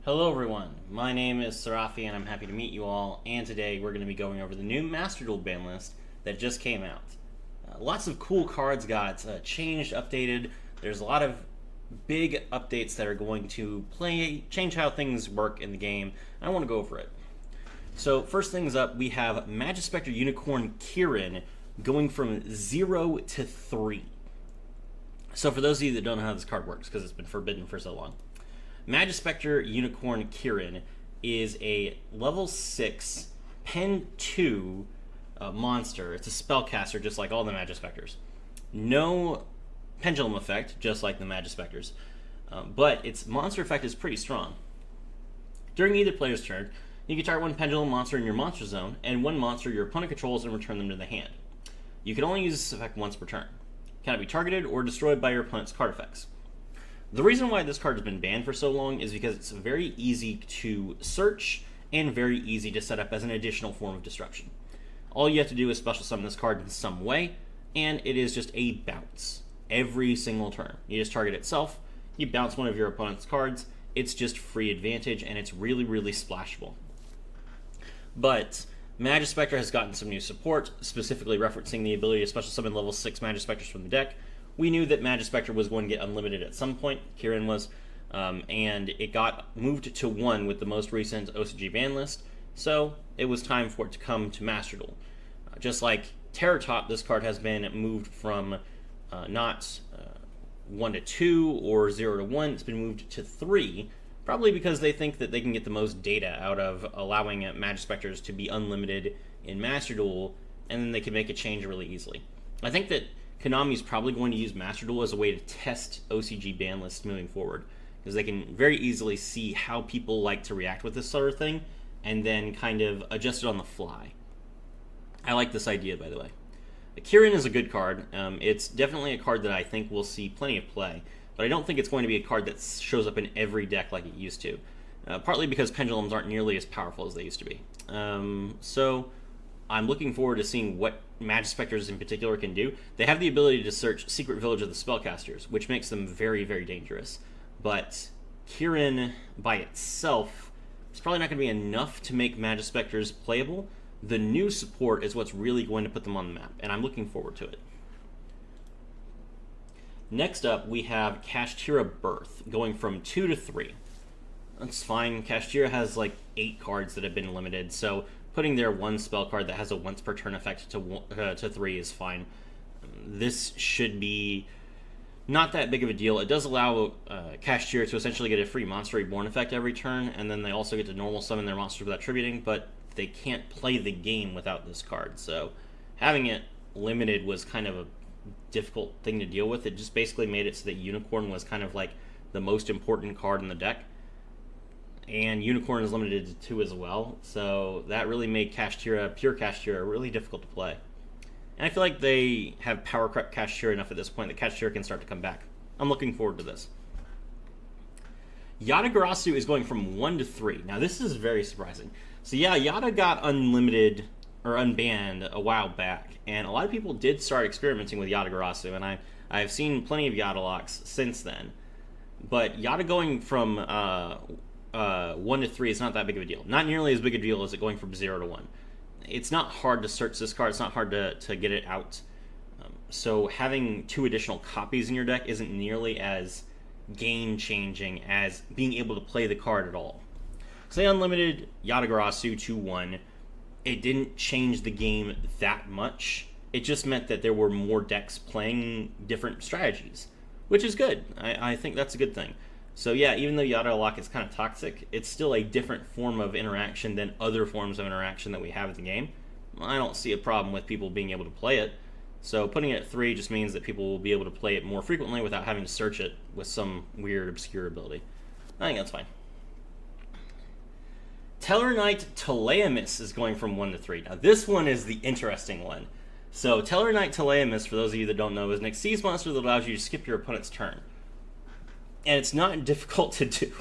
Hello everyone, my name is Sarafi and I'm happy to meet you all, and today we're going to be going over the new Master Duel ban list that just came out. Lots of cool cards got changed, updated. There's a lot of big updates that are going to change how things work in the game. I want to go over it. So first things up, we have Magispector Unicorn Kieran going from 0 to 3. So for those of you that don't know how this card works, because it's been forbidden for so long, Magispector Unicorn Kieran is a level 6 Pen 2 monster. It's a spellcaster just like all the Magispectors. No pendulum effect, just like the Magispectors, but its monster effect is pretty strong. During either player's turn, you can target one pendulum monster in your monster zone and one monster your opponent controls and return them to the hand. You can only use this effect once per turn. It cannot be targeted or destroyed by your opponent's card effects. The reason why this card has been banned for so long is because it's very easy to search and very easy to set up as an additional form of destruction. All you have to do is special summon this card in some way, and it is just a bounce every single turn. You just target itself, you bounce one of your opponent's cards, it's just free advantage, and it's really, really splashable. But Magispector has gotten some new support, specifically referencing the ability to special summon level 6 Magispectors from the deck. We knew that Magispector was going to get unlimited at some point, Kieran was, and it got moved to 1 with the most recent OCG ban list, so it was time for it to come to Master Duel. Just like Terratop, this card has been moved from not 1 to 2 or 0 to 1, it's been moved to 3, probably because they think that they can get the most data out of allowing Magispectors to be unlimited in Master Duel, and then they can make a change really easily. I think that Konami's probably going to use Master Duel as a way to test OCG ban lists moving forward, because they can very easily see how people like to react with this sort of thing, and then kind of adjust it on the fly. I like this idea, by the way. Kieran is a good card. It's definitely a card that I think will see plenty of play, but I don't think it's going to be a card that shows up in every deck like it used to, partly because pendulums aren't nearly as powerful as they used to be. So I'm looking forward to seeing what Magispectors in particular can do. They have the ability to search Secret Village of the Spellcasters, which makes them very, very dangerous. But Kieran by itself is probably not going to be enough to make Magispectors playable. The new support is what's really going to put them on the map, and I'm looking forward to it. Next up, we have Kashtira Birth, going from 2 to 3. That's fine. Kashtira has like 8 cards that have been limited, so putting their one spell card that has a once per turn effect to 3 is fine. This should be not that big of a deal. It does allow Kashtira to essentially get a free Monster Reborn effect every turn, and then they also get to normal summon their monsters without tributing, but they can't play the game without this card, so having it limited was kind of a difficult thing to deal with. It just basically made it so that Unicorn was kind of like the most important card in the deck, and Unicorn is limited to 2 as well, so that really made Kashtira, pure Kashtira, really difficult to play. And I feel like they have power crept Kashtira enough at this point that Kashtira can start to come back. I'm looking forward to this. Yat Gasu is going from 1 to 3. Now this is very surprising. So yeah, Yata got unlimited or unbanned a while back, and a lot of people did start experimenting with Yat Gasu, and I've seen plenty of Yata locks since then. But Yata going from 1 to 3 is not that big of a deal. Not nearly as big a deal as it going from 0 to 1. It's not hard to search this card. It's not hard to get it out. So having 2 additional copies in your deck isn't nearly as game-changing as being able to play the card at all. So they unlimited Yat Gasu to 1. It didn't change the game that much. It just meant that there were more decks playing different strategies, which is good. I think that's a good thing. So yeah, even though Yata Lock is kind of toxic, it's still a different form of interaction than other forms of interaction that we have in the game. I don't see a problem with people being able to play it. So putting it at 3 just means that people will be able to play it more frequently without having to search it with some weird obscure ability. I think that's fine. Tellarknight Teamus is going from 1 to 3. Now this one is the interesting one. So Tellarknight Teamus, for those of you that don't know, is an Xyz monster that allows you to skip your opponent's turn. And it's not difficult to do.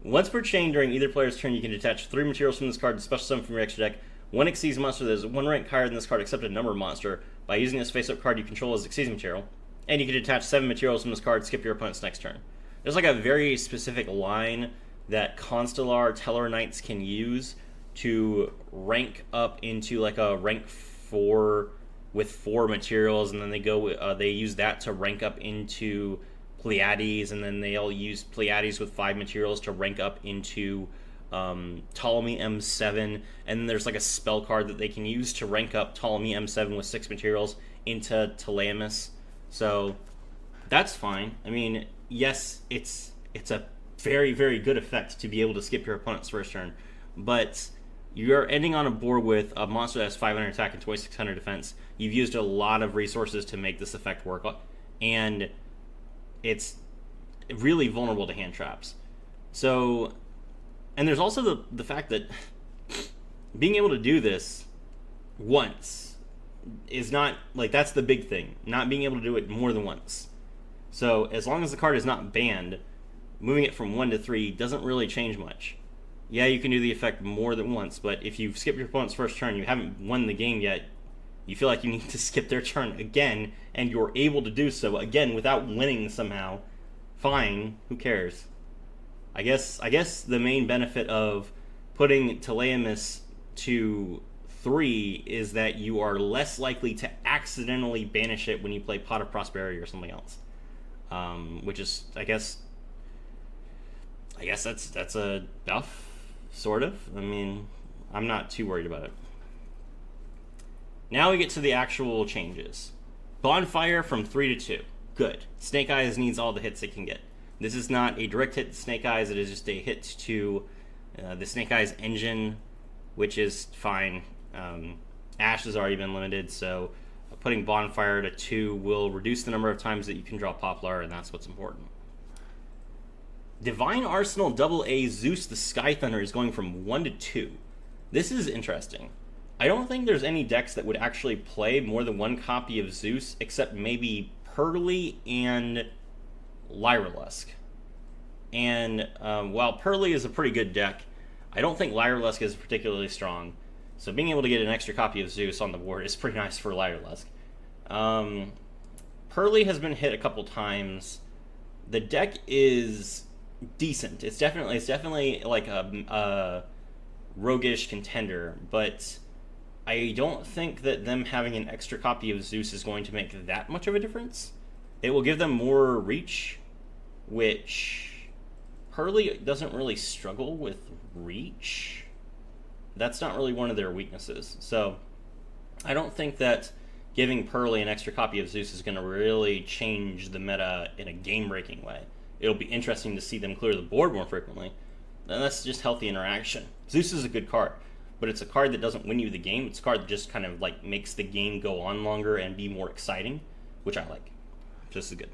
Once per chain during either player's turn, you can detach 3 materials from this card to special summon from your extra deck. One Xyz monster that is 1 rank higher than this card except a number monster by using this face-up card you control as Xyz material. And you can detach 7 materials from this card, skip your opponent's next turn. There's like a very specific line that Constellar Teller Knights can use to rank up into like a rank 4 with 4 materials, and then they use that to rank up into Pleiades, and then they'll use Pleiades with 5 materials to rank up into Ptolemy M7, and then there's like a spell card that they can use to rank up Ptolemy M7 with 6 materials into Teamus. So that's fine. I mean, yes, it's a very, very good effect to be able to skip your opponent's first turn, but you're ending on a board with a monster that has 500 attack and 2600 defense. You've used a lot of resources to make this effect work, and it's really vulnerable to hand traps. So, and there's also the fact that being able to do this once is not, like, that's the big thing. Not being able to do it more than once. So, as long as the card is not banned, moving it from 1 to 3 doesn't really change much. Yeah, you can do the effect more than once, but if you've skipped your opponent's first turn, you haven't won the game yet, you feel like you need to skip their turn again, and you're able to do so again without winning somehow, fine, who cares? I guess the main benefit of putting Teamus to 3 is that you are less likely to accidentally banish it when you play Pot of Prosperity or something else. Which is, I guess that's a buff, sort of. I mean, I'm not too worried about it. Now we get to the actual changes. Bonfire from 3 to 2. Good. Snake Eyes needs all the hits it can get. This is not a direct hit to Snake Eyes, it is just a hit to the Snake Eyes engine, which is fine. Ash has already been limited, so putting Bonfire to 2 will reduce the number of times that you can draw Poplar, and that's what's important. Divine Arsenal AA Zeus the Sky Thunder is going from 1 to 2. This is interesting. I don't think there's any decks that would actually play more than one copy of Zeus, except maybe Pearly and Lyralusk. And while Pearly is a pretty good deck, I don't think Lyralusk is particularly strong. So being able to get an extra copy of Zeus on the board is pretty nice for Lyralusk. Pearly has been hit a couple times. The deck is decent. It's definitely like a roguish contender, but I don't think that them having an extra copy of Zeus is going to make that much of a difference. It will give them more reach, which Pearly doesn't really struggle with reach. That's not really one of their weaknesses. So I don't think that giving Pearly an extra copy of Zeus is going to really change the meta in a game-breaking way. It'll be interesting to see them clear the board more frequently. And that's just healthy interaction. Zeus is a good card, but it's a card that doesn't win you the game. It's a card that just kind of like makes the game go on longer and be more exciting, which I like. Just as good.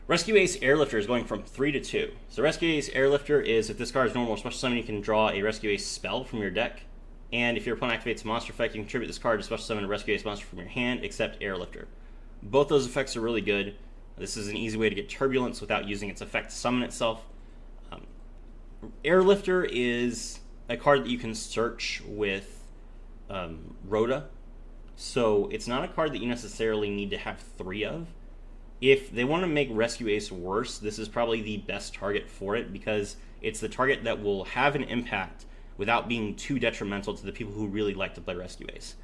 Rescue Ace Airlifter is going from 3 to 2. So Rescue Ace Airlifter is, if this card is normal or special summon, you can draw a Rescue Ace spell from your deck. And if your opponent activates a monster effect, you can contribute this card to special summon a Rescue Ace monster from your hand, except Airlifter. Both those effects are really good. This is an easy way to get Turbulence without using its effect to summon itself. Airlifter is a card that you can search with Rhoda. So it's not a card that you necessarily need to have 3 of. If they want to make Rescue Ace worse, this is probably the best target for it, because it's the target that will have an impact without being too detrimental to the people who really like to play Rescue Ace.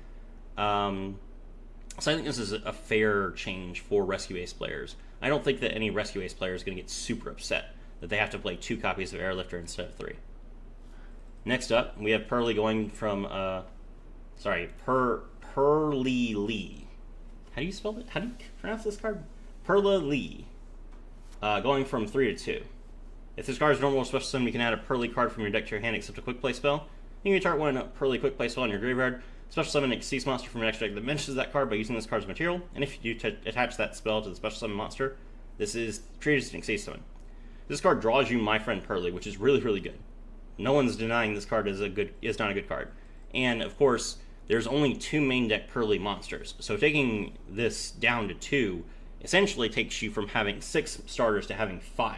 So I think this is a fair change for Rescue Ace players. I don't think that any Rescue Ace player is going to get super upset that they have to play 2 copies of Airlifter instead of 3. Next up, we have Pearly going from, Pearly Lee. How do you spell it? How do you pronounce this card? Pearly Lee. Going from 3 to 2. If this card is normal or special summon, you can add a Pearly card from your deck to your hand except a quick play spell. You can target one Pearly quick play spell in your graveyard. Special summon a cease monster from your deck that mentions that card by using this card's material. And if you attach that spell to the special summon monster, this is treated as an cease summon. This card draws you My Friend Pearly, which is really, really good. No one's denying this card is not a good card. And of course, there's only 2 main deck Pearly monsters. So taking this down to 2 essentially takes you from having 6 starters to having 5,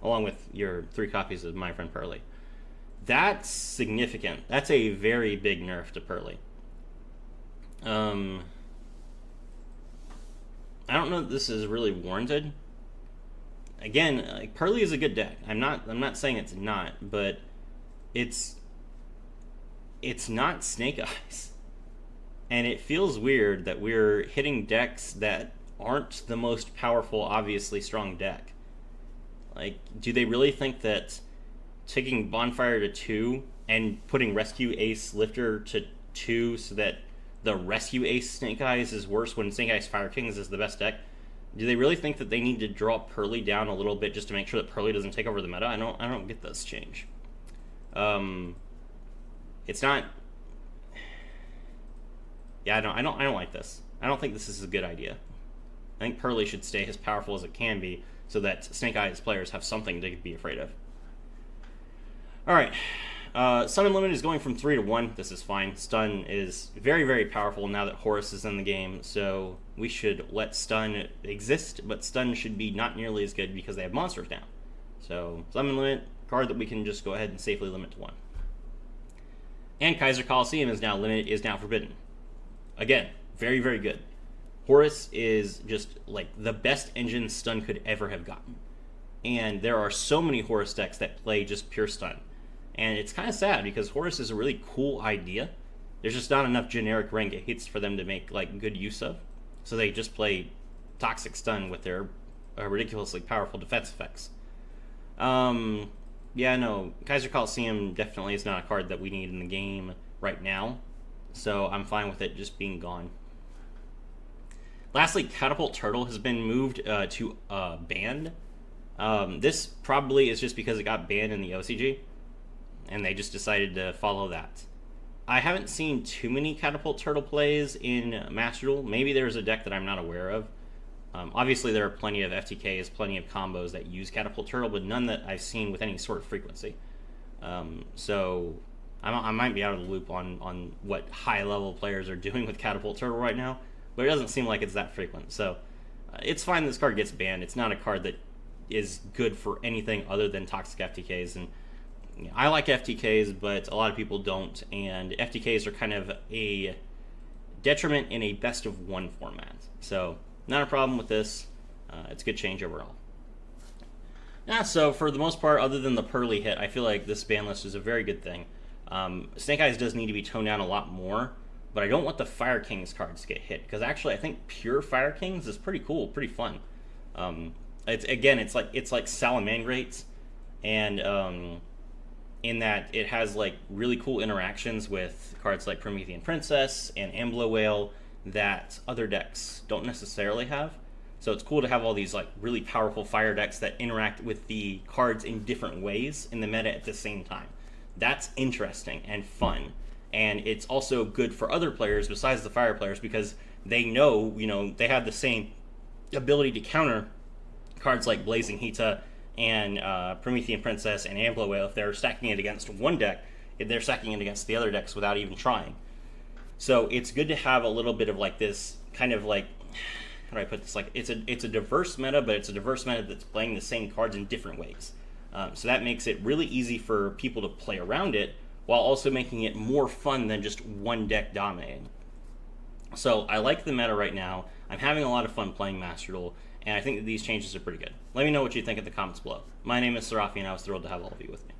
along with your 3 copies of My Friend Pearly. That's significant. That's a very big nerf to Pearly. I don't know that this is really warranted. again, like, Pearly is a good deck. I'm not saying it's not, but it's not Snake Eyes. And it feels weird that we're hitting decks that aren't the most powerful, obviously strong deck. Like, do they really think that taking Bonfire to 2 and putting Rescue Ace Lifter to 2 so that the Rescue Ace Snake Eyes is worse when Snake Eyes Fire Kings is the best deck? Do they really think that they need to draw Pearly down a little bit just to make sure that Pearly doesn't take over the meta? I don't get this change. It's not. Yeah, I don't like this. I don't think this is a good idea. I think Pearly should stay as powerful as it can be so that Snake Eyes players have something to be afraid of. Alright. Stun Unlimited is going from 3 to 1. This is fine. Stun is very, very powerful now that Horus is in the game, so we should let Stun exist, but Stun should be not nearly as good because they have monsters now. So, Stun Unlimited, card that we can just go ahead and safely limit to 1. And Kaiser Coliseum is now forbidden. Again, very, very good. Horus is just like the best engine Stun could ever have gotten. And there are so many Horus decks that play just pure Stun. And it's kind of sad because Horus is a really cool idea. There's just not enough generic Rengates for them to make like good use of. So they just play Toxic Stun with their ridiculously powerful defense effects. Yeah, no, Kaiser Coliseum definitely is not a card that we need in the game right now. So I'm fine with it just being gone. Lastly, Catapult Turtle has been moved to banned. This probably is just because it got banned in the OCG, and they just decided to follow that. I haven't seen too many Catapult Turtle plays in Master Duel. Maybe there's a deck that I'm not aware of. Obviously, there are plenty of FTKs, plenty of combos that use Catapult Turtle, but none that I've seen with any sort of frequency. So I might be out of the loop on what high-level players are doing with Catapult Turtle right now, but it doesn't seem like it's that frequent. So it's fine this card gets banned. It's not a card that is good for anything other than toxic FTKs. And you know, I like FTKs, but a lot of people don't. And FTKs are kind of a detriment in a best-of-1 format. So not a problem with this. It's a good change overall. Yeah, so for the most part, other than the Pearly hit, I feel like this ban list is a very good thing. Snake Eyes does need to be toned down a lot more, but I don't want the Fire Kings cards to get hit, because actually I think pure Fire Kings is pretty cool, pretty fun. It's like Salamandrates, and in that it has like really cool interactions with cards like Promethean Princess and Amblo Whale that other decks don't necessarily have. So it's cool to have all these like really powerful fire decks that interact with the cards in different ways in the meta at the same time. That's interesting and fun. And it's also good for other players besides the fire players because they know, they have the same ability to counter cards like Blazing Hita and Promethean Princess and Amblo Whale. If they're stacking it against one deck, they're stacking it against the other decks without even trying. So it's good to have a little bit of like this kind of like, how do I put this? Like it's a diverse meta, but it's a diverse meta that's playing the same cards in different ways. So that makes it really easy for people to play around it while also making it more fun than just one deck dominating. So I like the meta right now. I'm having a lot of fun playing Master Duel, and I think that these changes are pretty good. Let me know what you think in the comments below. My name is Serafi, and I was thrilled to have all of you with me.